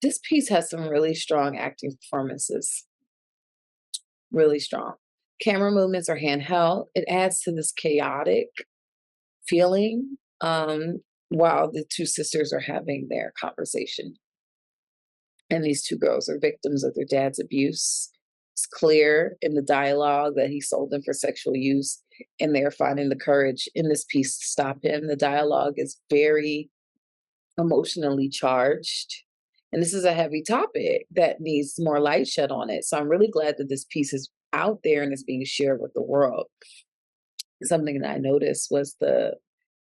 This piece has some really strong acting performances, really strong. Camera movements are handheld. It adds to this chaotic feeling while the two sisters are having their conversation. And these two girls are victims of their dad's abuse. It's clear in the dialogue that he sold them for sexual use, and they're finding the courage in this piece to stop him. The dialogue is very emotionally charged. And this is a heavy topic that needs more light shed on it. So I'm really glad that this piece is out there and is being shared with the world. Something that I noticed was the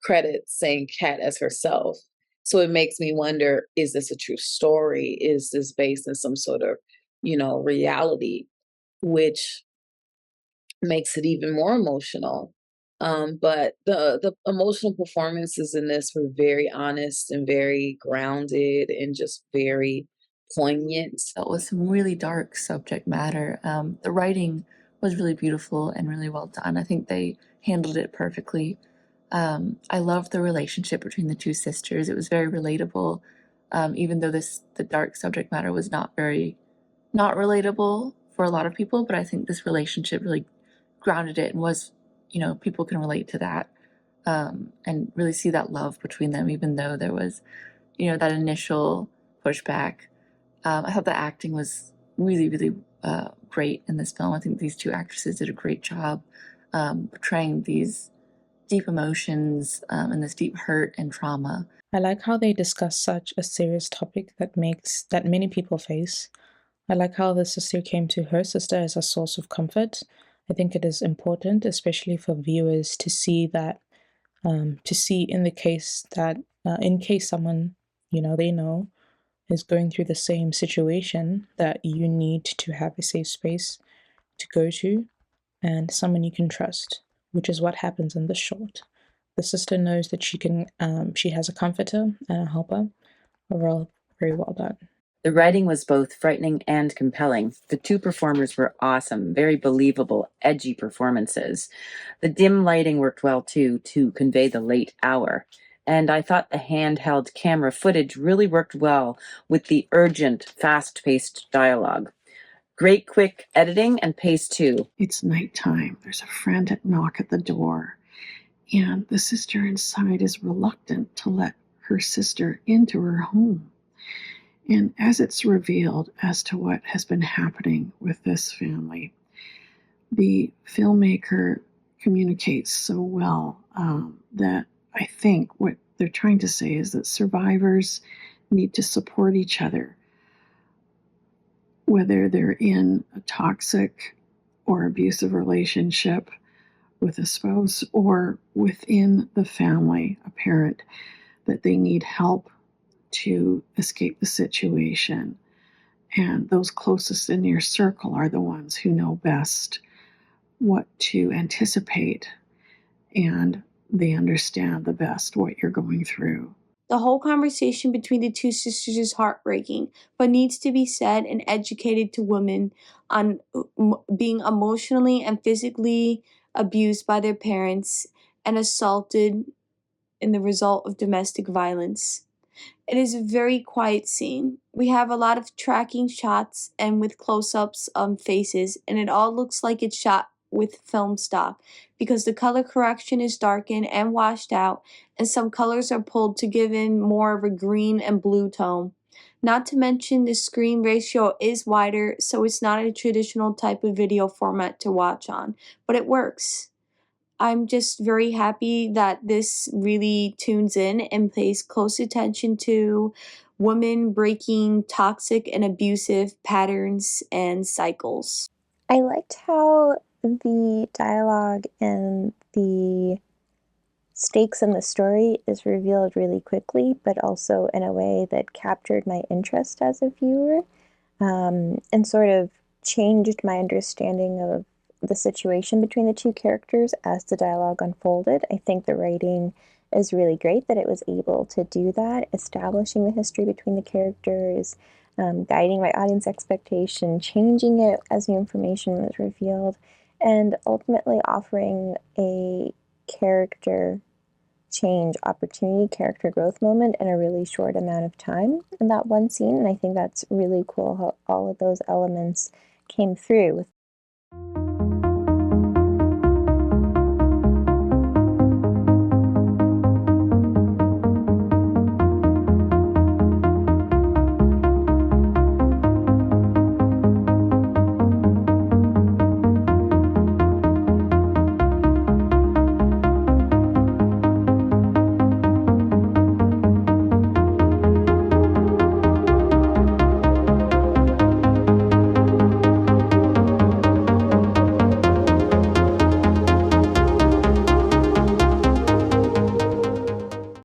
credits saying Kat as herself. So it makes me wonder, is this a true story? Is this based in some sort of, reality? Which makes it even more emotional. But the emotional performances in this were very honest and very grounded and just very poignant. Dealt with some really dark subject matter. The writing was really beautiful and really well done. I think they handled it perfectly. I loved the relationship between the two sisters. It was very relatable, even though the dark subject matter was not relatable for a lot of people. But I think this relationship really grounded it and was, people can relate to that, and really see that love between them, even though there was, that initial pushback. I thought the acting was really, really great in this film. I think these two actresses did a great job portraying these deep emotions and this deep hurt and trauma. I like how they discuss such a serious topic that many people face. I like how the sister came to her sister as a source of comfort. I think it is important, especially for viewers, to see that, to see in the case that, in case someone, they know is going through the same situation, that you need to have a safe space to go to and someone you can trust, which is what happens in this short. The sister knows that she has a comforter and a helper. Overall, very well done. The writing was both frightening and compelling. The two performers were awesome, very believable, edgy performances. The dim lighting worked well too, to convey the late hour. And I thought the handheld camera footage really worked well with the urgent, fast-paced dialogue. Great quick editing and pace too. It's nighttime. There's a frantic knock at the door, and the sister inside is reluctant to let her sister into her home. And as it's revealed as to what has been happening with this family, the filmmaker communicates so well that I think what they're trying to say is that survivors need to support each other, whether they're in a toxic or abusive relationship with a spouse or within the family, a parent, that they need help to escape the situation. And those closest in your circle are the ones who know best what to anticipate, and they understand the best what you're going through. The whole conversation between the two sisters is heartbreaking, but needs to be said and educated to women on being emotionally and physically abused by their parents and assaulted in the result of domestic violence. It is a very quiet scene. We have a lot of tracking shots and with close-ups on faces, and it all looks like it's shot with film stock because the color correction is darkened and washed out, and some colors are pulled to give in more of a green and blue tone. Not to mention the screen ratio is wider, so it's not a traditional type of video format to watch on, but it works. I'm just very happy that this really tunes in and pays close attention to women breaking toxic and abusive patterns and cycles. I liked how the dialogue and the stakes in the story is revealed really quickly, but also in a way that captured my interest as a viewer, and sort of changed my understanding of the situation between the two characters as the dialogue unfolded. I think the writing is really great that it was able to do that, establishing the history between the characters, guiding my audience expectation, changing it as new information was revealed, and ultimately offering a character change, opportunity, character growth moment in a really short amount of time in that one scene. And I think that's really cool how all of those elements came through with